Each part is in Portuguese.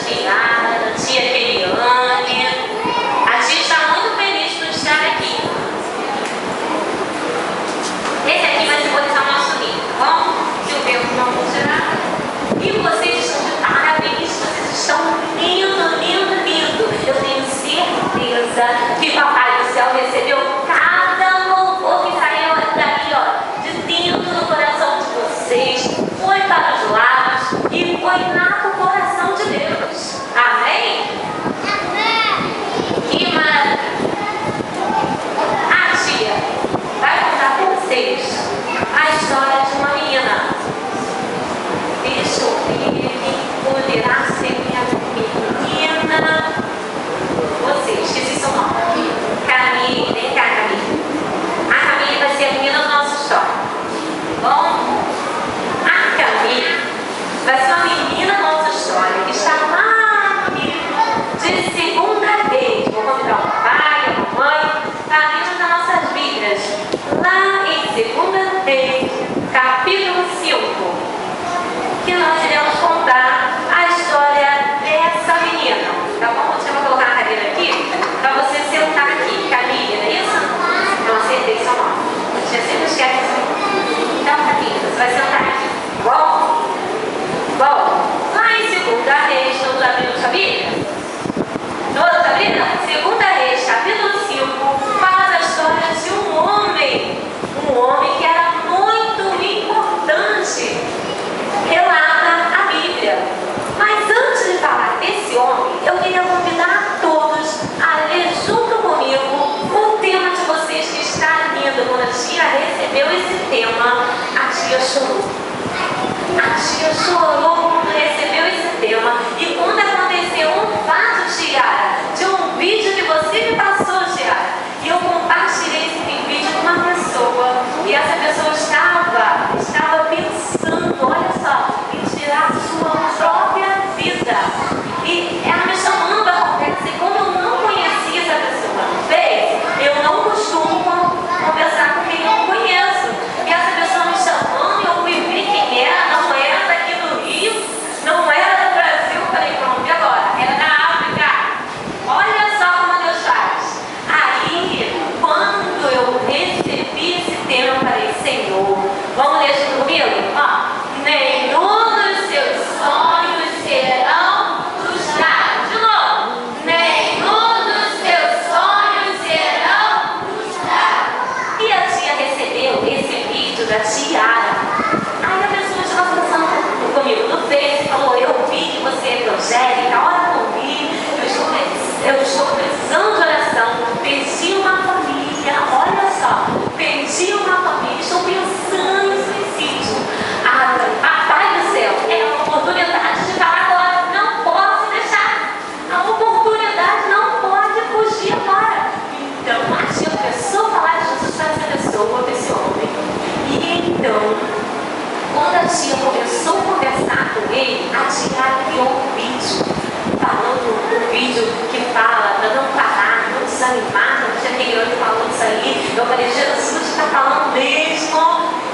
Tiara, da tia Keliane. A tia está muito feliz por estar aqui. Esse aqui vai simbolizar o nosso livro, tá bom? Se o vento não funcionar. E vocês estão de parabéns, vocês estão lindo, lindo, lindo. Eu tenho certeza que Papai do Céu recebeu cada louvor que saiu daqui, ó, de dentro do coração de vocês, foi para os lados e foi lá para o coração de Deus. Amém? Que maravilha! A tia vai contar para vocês a história de uma menina. Deixa eu ver quem poderá ser minha menina. Você, esqueci seu nome. Camille, vem cá, Camille. A Camille vai ser a menina da nossa história. Bom, a Camille vai ser uma menina da nossa história que está lá no livro de segunda vez. Vou convidar o papai, a mamãe, para lermos as nossas Bíblias. Lá em segunda vez, capítulo 5. Que nós iremos contar a história dessa menina. Tá bom? Deixa eu colocar a cadeira aqui para você sentar aqui. Camille, não é isso? Não acertei seu nome. Você sempre esquece. Então, Camille, você vai sentar aqui. Bom? Bom, lá em segunda Reis, todos abrindo sua Bíblia? Todos abriram? Segunda Reis, capítulo 5, fala da história de um homem. Um homem que era muito importante. Relata a Bíblia. Mas antes de falar desse homem, eu queria convidar todos a ler junto comigo o tema de vocês que está lindo. Quando a tia recebeu esse tema, a tia chorou. A tia chorou quando recebeu esse tema. E quando aconteceu um fato, Tiara, de um vídeo que você me passou, Tiara, e eu compartilhei esse vídeo com uma pessoa, e essa pessoa estava pensando, olha só, em tirar a sua própria vida. E ela me chamando a conversa, e como eu não conhecia essa pessoa, bem, eu não costumo conversar com quem eu não conheço. E essa pessoa me chamando, eu fui ver quem era, não era daqui do Rio, não era do Brasil. Falei, pronto, e agora? Era da África. Olha só como Deus faz. Aí, quando eu recebi esse tema, eu falei, Senhor, vamos ler junto comigo? Ó, nenhum dos seus sonhos serão frustrados. De novo, nenhum dos seus sonhos serão frustrados. E a tia recebeu esse vídeo da Tiara. Aí a pessoa estava conversando comigo no Face e falou, eu vi que você é evangélica, ora comigo, eu estou precisando de oração, perdi uma família, olha só, perdi uma família, estou pensando em suicídio. Ah, Papai do Céu, é a oportunidade de falar agora, não posso deixar, a oportunidade não pode fugir agora. Então a tia começou a falar de Jesus para essa pessoa, para esse homem. E então, quando a tia começou a conversar com ele, a tia criou um vídeo, falando um vídeo que fala para não parar, não desanimar. Não tinha ninguém que falou isso aí. Eu falei, Jesus está falando mesmo.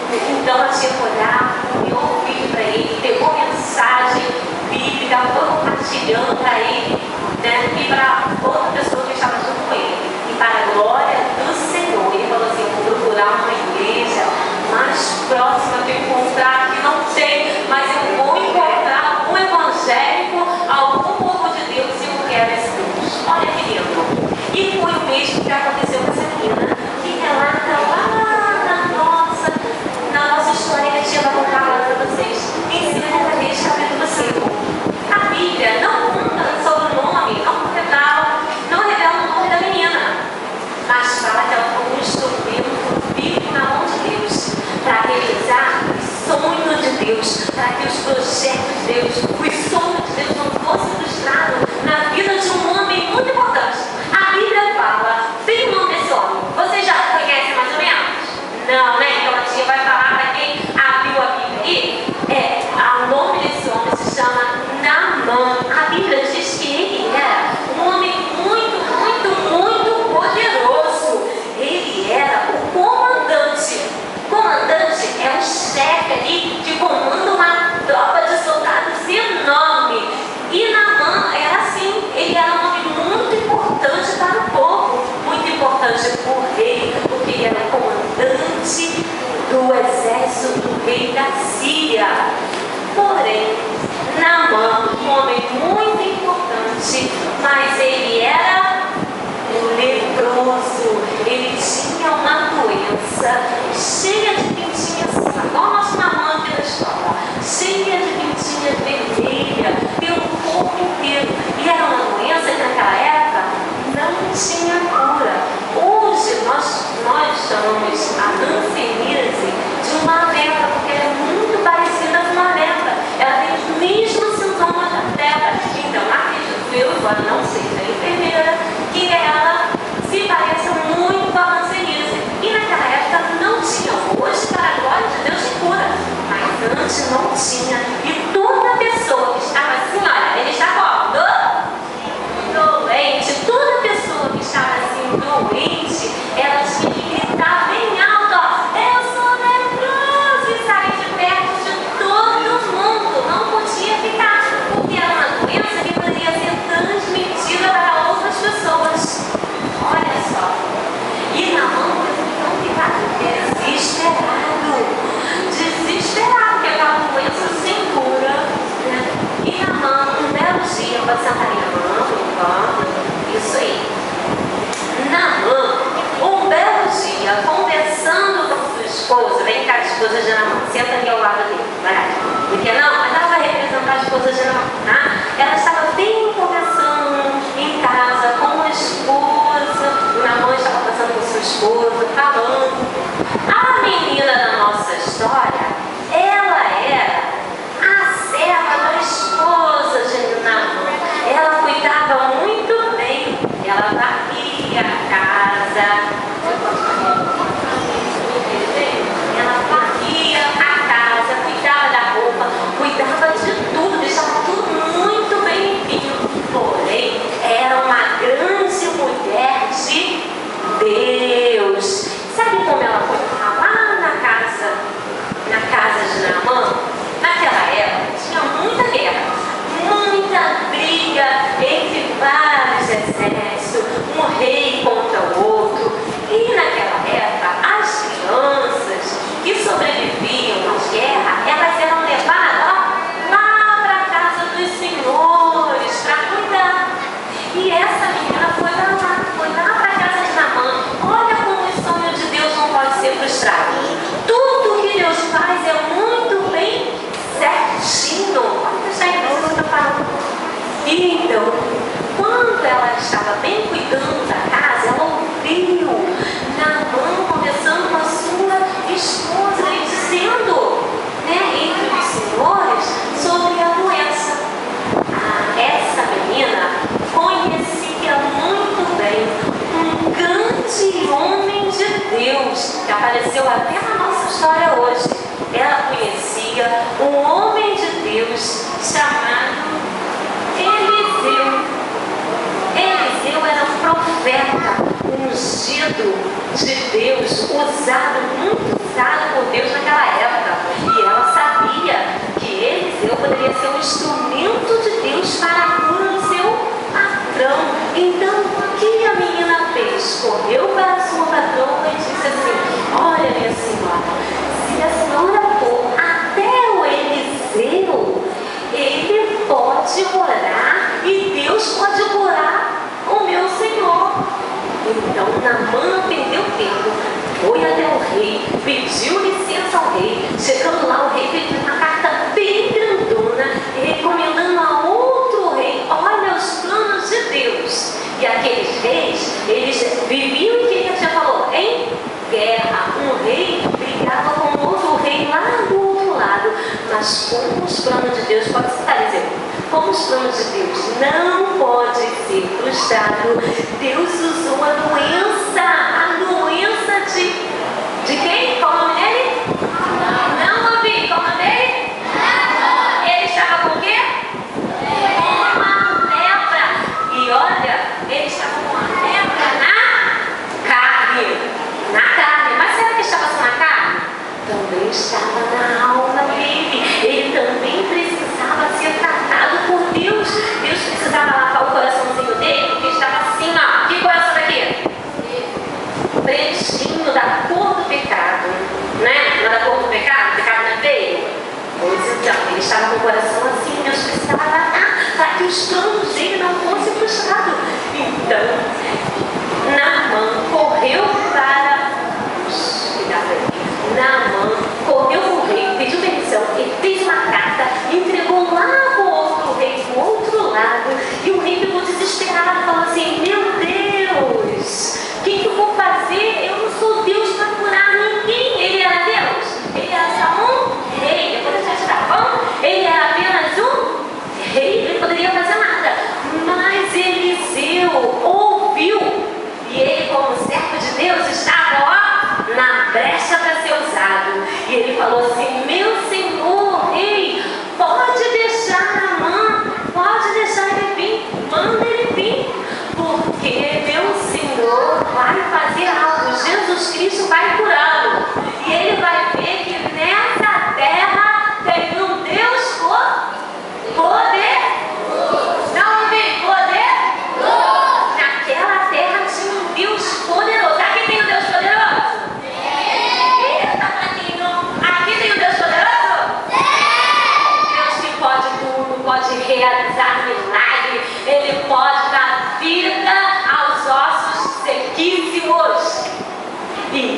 Então a tia foi lá, criou um vídeo para ele, pegou mensagem bíblica, foi compartilhando para ele, né, e para outra pessoa que estava junto com ele. E para a glória do Senhor, ele falou assim, eu vou procurar uma igreja mais próxima que eu encontrar, que não tem, mas eu vou encontrar algum evangélico, algum povo de Deus, e eu quero esse Deus. Olha que lindo. E foi o mesmo que aconteceu com essa menina, que relata lá na nossa história, que a tia vai contar lá para vocês, em 2 Reis, capítulo 5. A Bíblia não conta sobre o nome, não revela o nome da menina, mas fala que ela foi um instrumento vivo na mão de Deus, para realizar o sonho de Deus, para que os projetos de Deus, os sonhos de Deus não fossem frustrados na vida de um homem muito importante. A Bíblia fala, tem o nome desse rei da Síria. Porém, Naamã, um homem muito importante, mas ele era um leproso. Ele tinha uma doença cheia de pintinhas, igual o nosso Naamã aqui da escola, cheia de pintinhas vermelhas pelo corpo inteiro. E era uma doença que naquela época não tinha cura. Hoje nós chamamos a hanseníase de uma lepra, porque ela é muito parecida com uma lepra. Ela tem os mesmos sintomas da lepra. Então, acredito eu, embora não seja enfermeira, que ela se parece muito com a hanseníase. E naquela época não tinha. Hoje, para a glória de Deus, se cura. Mas antes não tinha. E toda pessoa que estava assim, olha, ele está como? Doente. Toda pessoa que estava assim, doente, ela tinha que gritar bem alto, ó, eu sou leproso, e sair de perto de todo mundo. Não podia ficar, porque era uma doença que poderia ser transmitida para outras pessoas. Olha só. E Naamã então ficar desesperado, porque aquela doença sem cura, né? E Naamã, um belo dia, pode sentar em Naamã, isso aí. Naamã, um belo dia, conversando com sua esposa, vem cá, a esposa de Naamã, senta aqui ao lado dele, vai. Porque não, mas ela vai representar a esposa de Naamã, tá? Ela estava bem conversando em casa com a esposa, o Naamã estava conversando com sua esposa, falando. A menina da nossa história, ela era a serva da esposa de Naamã. Ela cuidava muito bem, ela varria a casa, cuidava da roupa, cuidava de tudo, deixava tudo muito bem limpinho. Porém, era uma grande mulher de Deus. Sabe como ela foi lá na casa de Naamã? Naquela época tinha muita guerra, muita briga entre vários exércitos, um rei contra o outro. E naquela época as crianças que sobreviviam às guerras, elas eram levadas lá para a casa dos senhores para cuidar. E essa menina foi lá para a casa de Naamã. Olha como o sonho de Deus não pode ser frustrado. Tudo que Deus faz é muito bem certinho. Olha que está aí, você está falando. Então, quando ela estava bem cuidando da casa, ela ouviu Naamã conversando com a sua esposa e dizendo, né, entre os senhores, sobre a doença. Essa menina conhecia muito bem um grande homem de Deus, que apareceu até na nossa história hoje. Ela conhecia um homem de Deus chamado Eliseu. Eliseu era um profeta ungido de Deus, muito usado por Deus naquela época. E ela sabia que Eliseu poderia ser um instrumento de Deus para a cura do seu patrão. Então, o que a menina fez? Correu para a sua patroa e disse assim, olha, minha senhora, se a senhora for até o Eliseu, ele pode orar e Deus pode curar o meu senhor. Então Naamã perdeu tempo, foi até o rei, pediu licença ao rei. Chegando lá, o rei pediu uma carta bem grandona, recomendando a outro rei. Olha os planos de Deus. E aqueles reis, eles viviam em que ele já falou, em guerra. Um rei brigava com outro rei lá do outro lado. Mas como os planos de Deus, pode se parecer, como os planos de Deus não pode ser frustrado, Deus usou a doença de quem? Qual o nome dele? Não ouvi, qual o nome dele? Ele estava com o quê? Com uma lepra. E olha, ele estava com uma lepra na carne. Mas será que estava só na carne? Também estava na alma dele. Ele também precisava ser tratado por Deus. Deus precisava lavar o coraçãozinho dele, porque estava assim, ó. Que coração daqui?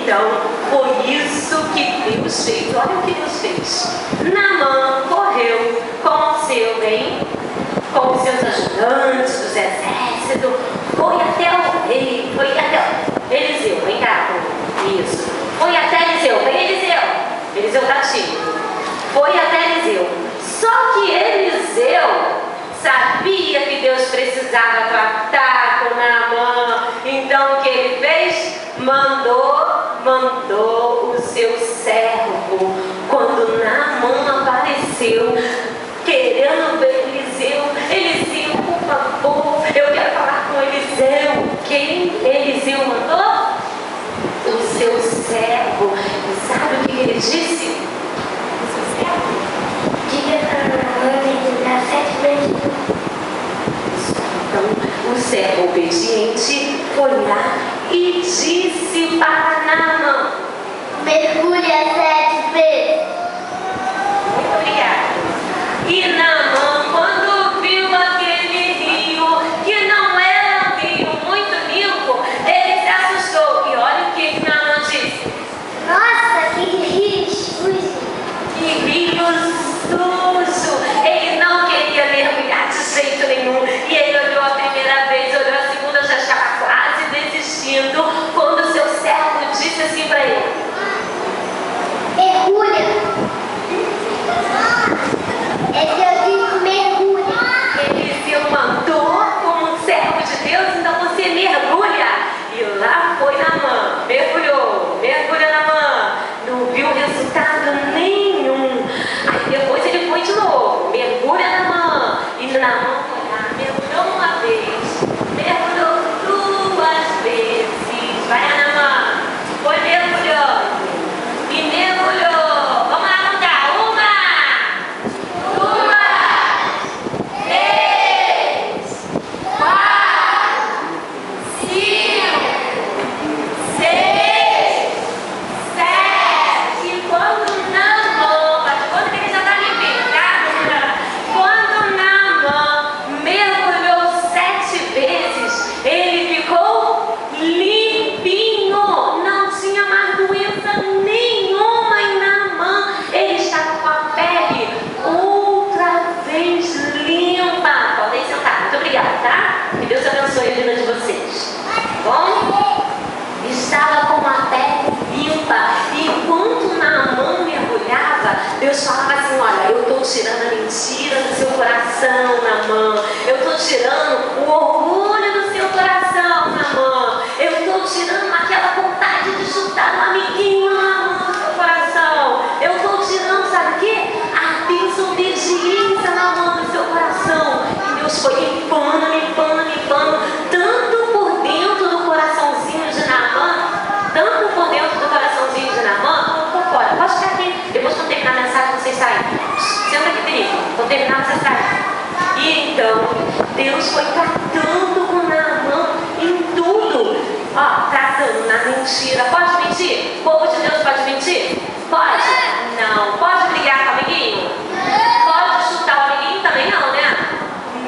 Então, foi isso que Deus fez. Olha o que Deus fez. Naamã correu com o seu bem, com os seus ajudantes dos exércitos, foi até o rei, foi até Eliseu, vem cá, isso. Foi até Eliseu, vem Eliseu. Eliseu está tímido. Foi até Eliseu. Só que Eliseu sabia que Deus precisava tratar com Naamã. Então o que ele fez? Mandou o seu servo. Quando Naamã apareceu, querendo ver Eliseu, por favor, eu quero falar com Eliseu. Quem Eliseu mandou? O seu servo. E sabe o que ele disse? O seu servo? Diga para Naamã dar 7 vezes. Então, o servo obediente foi lá e disse para Naamã: mergulha 7 vezes. Muito obrigada. E Naamã, quando viu aquele rio, que não era um rio muito limpo, ele se assustou. E olha o que Naamã disse: nossa, que rio sujo! Que rio sujo! Ele não queria mergulhar de jeito nenhum. E ele olhou a primeira vez, olhou a segunda, já estava quase desistindo, quando seu servo disse assim para ele: mergulha! Eliseu mergulha. Eliseu mandou como um servo de Deus, então você mergulha. E lá foi Naamã, mergulha Naamã. Não viu resultado nenhum. Aí depois ele foi de novo, mergulha Naamã. E Naamã foi lá, mergulhou uma vez, mergulhou 2 vezes. Vai Naamã, foi mergulhando e mergulhou. Deus falava assim: olha, eu estou tirando a mentira do seu coração, Naamã. Eu estou tirando o orgulho do seu coração, Naamã. Eu estou tirando aquela vontade de chutar um amiguinho, Naamã, do seu coração. Eu estou tirando, sabe o quê? A desobediência, Naamã, do seu coração. E Deus foi limpando, tanto por dentro do coraçãozinho de Naamã, quanto por fora. Pode ficar aqui. Depois que eu terminar a mensagem, vocês saem. Senta aqui, querido. Quando terminar, vocês saem. E então, Deus foi tratando com Naamã em tudo. Ó, tratando na mentira. Pode mentir? O povo de Deus pode mentir? Pode? Não. Pode brigar com o amiguinho? Pode chutar o amiguinho? Também não, né?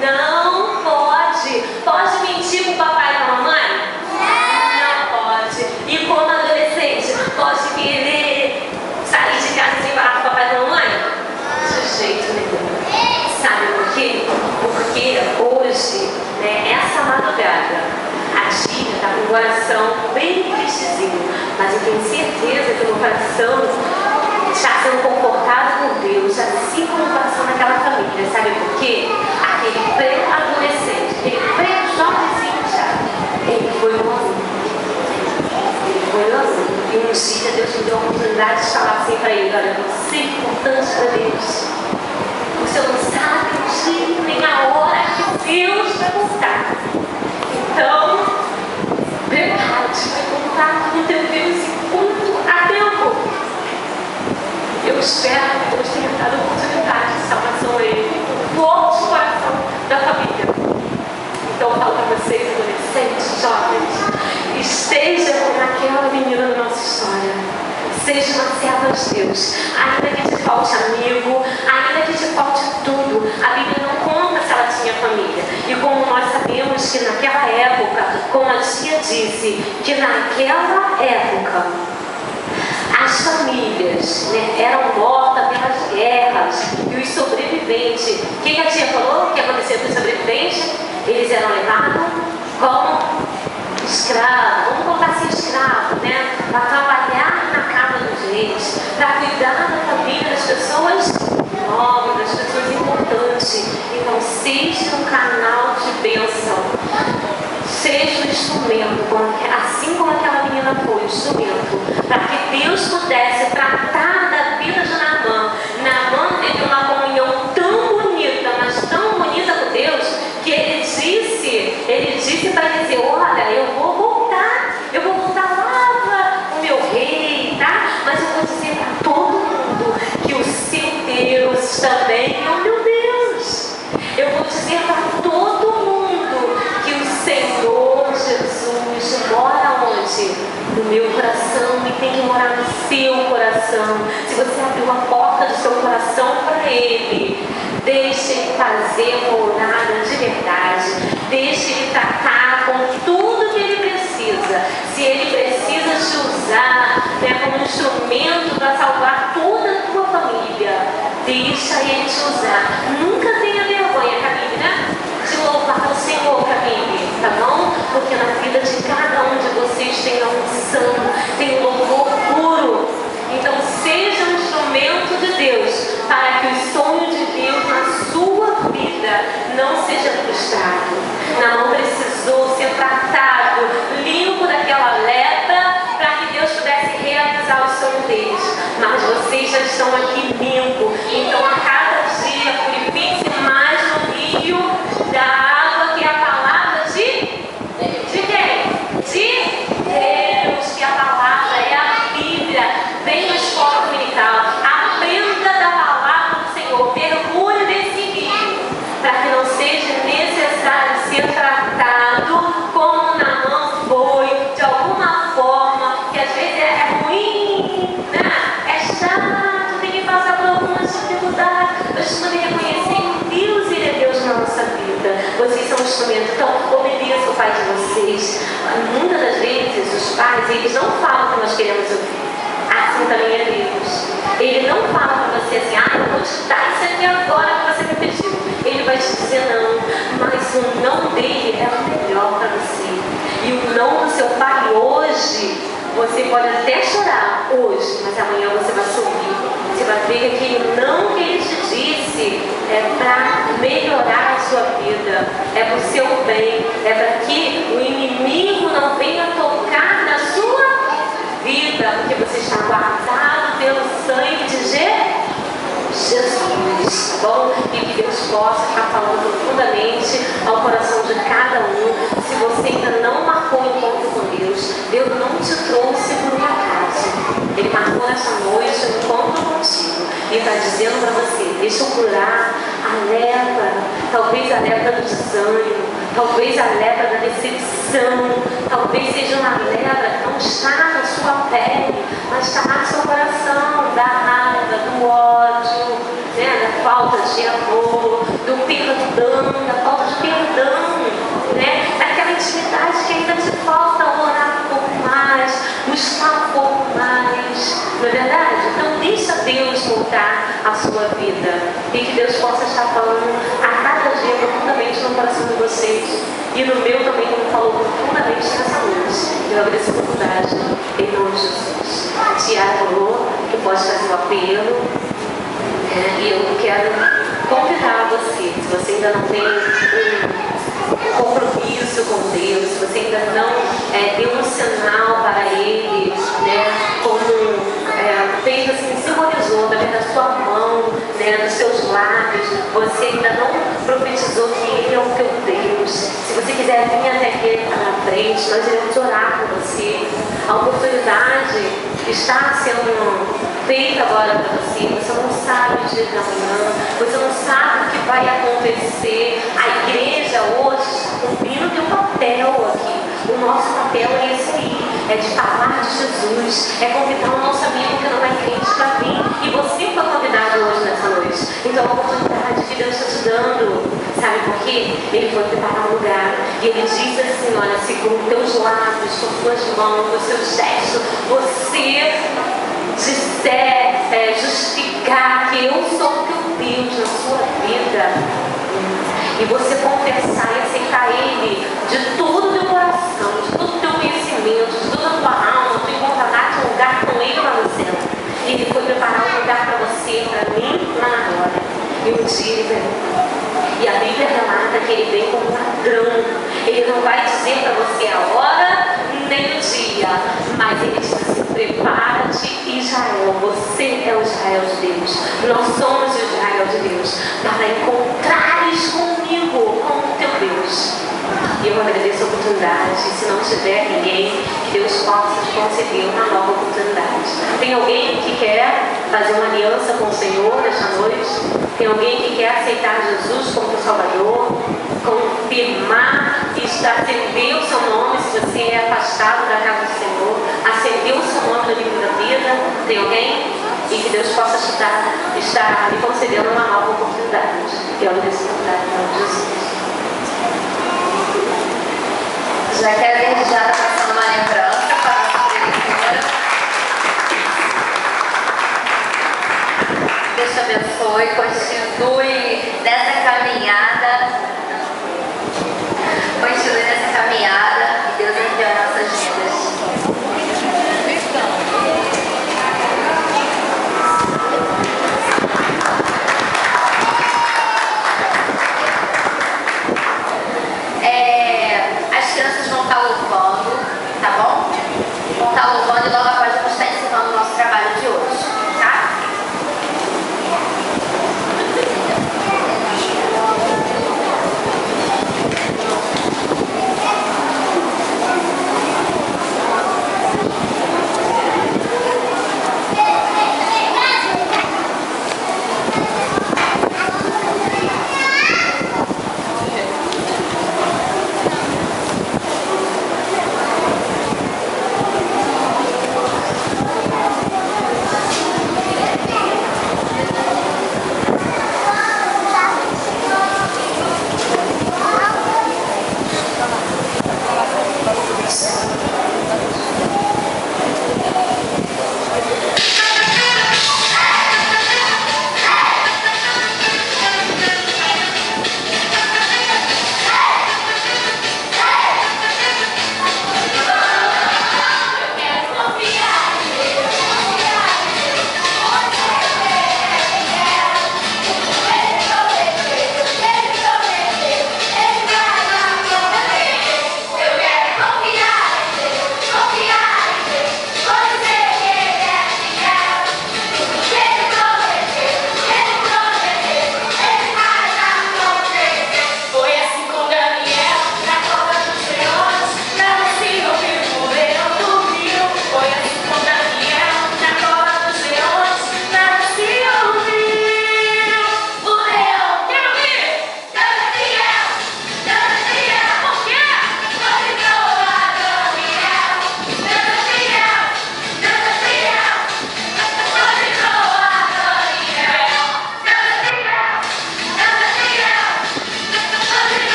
Não pode. Pode mentir com o papai e com a mamãe? Não pode. E como adolescente, pode querer sair de casa sem falar com o papai e com a mamãe? De jeito nenhum. Sabe por quê? Porque hoje, né, essa madrugada, a Tia está com o coração bem tristezinho, mas eu tenho certeza que o meu coração está sendo confortado por Deus, assim como o coração daquela família. Sabe por quê? Aquele pré-adolescente, aquele pré-jovenzinho já, ele foi longe. E um dia Deus me deu a oportunidade de falar assim para ele: olha, você é importante para Deus. Você não sabe o dia nem a hora que Deus vai voltar. Então, prepare-te para contar com o teu Deus enquanto há tempo. Eu espero que Deus tenha dado a oportunidade de salvação a ele, no alto coração da família. Então, eu falo para vocês, adolescentes, jovens, esteja como aquela menina da nossa história. Seja uma serva de Deus. Ainda que te falte amigo, ainda que te falte tudo, a Bíblia não conta se ela tinha família. E como nós sabemos que naquela época, como a tia disse, que naquela época as famílias, né, eram mortas pelas guerras e os sobreviventes. O que a tia falou? O que aconteceu com os sobreviventes? Eles eram levados como escravos, vamos colocar assim, escravos, né? Para trabalhar na casa dos reis, para cuidar da família das pessoas novas, das pessoas importantes. Então, seja um canal de bênção, seja um instrumento, assim como aquela menina foi, um instrumento, para que Deus pudesse tratar da vida de Naamã. Naamã teve uma comunhão tão bonita, mas tão bonita com Deus, que ele disse para dizer: olha, eu vou voltar lá para o meu rei, tá? Mas eu vou dizer para todo mundo que o seu Deus também é o meu Deus. Eu vou dizer para todo mundo que o Senhor Jesus mora onde? No meu coração, e tem que morar no seu coração. Se você abrir uma porta do seu coração para Ele, deixe Ele fazer morada de verdade. Deixe Ele tratar com tudo que Ele precisa. Se Ele precisa te usar, né, como instrumento para salvar toda a tua família, deixa Ele te usar. Nunca tenha vergonha, Camille, né? De louvar o Senhor, Camille, tá bom? Porque na vida de cada um de vocês tem a unção, tem um louvor puro. Então seja um instrumento de Deus para que o sonho de Deus na sua vida não seja frustrado. Naamã precisou ser tratado, limpo daquela lepra, para que Deus pudesse realizar os sonhos deles. Mas vocês já estão aqui limpos. Então a cada dia purifique mais no rio da água, que é a palavra de quem? De Deus, que a palavra é a Bíblia. Vem na escola dominical, aprenda da palavra do Senhor, mergulhe nesse rio, para que não seja necessário ser tratado como Naamã foi, de alguma forma, que às vezes é ruim, né? É chato, tem que passar por algumas dificuldades, mas também reconhecer que Deus, Ele é Deus na nossa vida. Vocês são um instrumento, então obedeça o Pai de vocês. Muitas das vezes os pais, eles não falam o que nós queremos ouvir. Assim também é Deus. Ele não fala para você assim: eu vou te dar isso aqui agora que você me pediu. Ele vai te dizer não, mas o não dele é o melhor para você. E o não do seu pai hoje, você pode até chorar hoje, mas amanhã você vai sorrir. Você vai ver que aquele não que ele te disse é para melhorar a sua vida, é para o seu bem, é para que o inimigo não venha tocar na sua vida, porque você está guardado pelo sangue de Jesus, tá bom? E que Deus possa estar falando profundamente ao coração de cada um. Se você ainda não marcou um encontro com Deus, Deus não te trouxe por um acaso. Ele marcou nessa noite um encontro contigo e está dizendo para você: deixa eu curar a lepra, talvez a lepra do desânimo, talvez a lepra da decepção, talvez seja uma lepra que não está na sua pele, mas está no seu coração, da raiva, do ódio, né, da falta de amor, do perdão, da falta de perdão, né, daquela intimidade que ainda te falta orar um pouco mais, buscar um pouco mais, não é verdade? Então deixa Deus voltar a sua vida e que Deus possa estar falando a cada dia profundamente no coração de vocês e no meu também, como falou profundamente nessa noite. Eu agradeço a oportunidade em nome de Jesus. Tiago falou que pode fazer o apelo, e eu quero convidar você, se você ainda não tem um compromisso com Deus, se você ainda não deu um sinal para Ele, né, como fez assim, simbolizou através da sua mão, né, dos seus lábios, você ainda não profetizou que Ele é o teu Deus. Se você quiser vir até aqui na frente, nós iremos orar por você. A oportunidade está sendo feita agora para você. Você não sabe o dia da manhã, você não sabe o que vai acontecer. A igreja hoje está cumprindo o papel aqui. O nosso papel é esse aí, é de falar de Jesus, é convidar o nosso amigo que não é crente para vir. E você foi convidado hoje nessa noite. Então a oportunidade que Deus está te dando, sabe por quê? Ele foi preparar um lugar. E Ele diz assim: olha, segundo teus lábios, com tuas mãos, com seus gestos, você disser, justificar que eu sou o teu Deus na sua vida, e você confessar e aceitar Ele de todo o teu coração, de todo o teu conhecimento, de toda a tua alma, tu encontrarás um lugar com Ele lá no céu. Ele foi preparar um lugar para você, para mim, lá na glória. E um dia Ele vem. E a Bíblia relata que Ele vem como ladrão. Ele não vai dizer para você a hora nem o dia, mas Ele diz assim: prepara-te, Israel. Você é o Israel de Deus. Nós somos o Israel de Deus, para encontrares comigo, com o teu Deus. E eu agradeço a oportunidade. Se não tiver ninguém, que Deus possa te conceder uma nova oportunidade. Tem alguém que quer fazer uma aliança com o Senhor nesta noite? Tem alguém que quer aceitar Jesus como seu Salvador? Confirmar e acender o seu nome, se você é afastado da casa do Senhor, acender o seu nome no livro da vida? Tem alguém? E que Deus possa estar lhe concedendo uma nova oportunidade. Que eu nessa oportunidade, em nome de Jesus. Já quero desde já estar passando uma lembrança para a nossa preguiçadora. Deus te abençoe, continue nessa caminhada.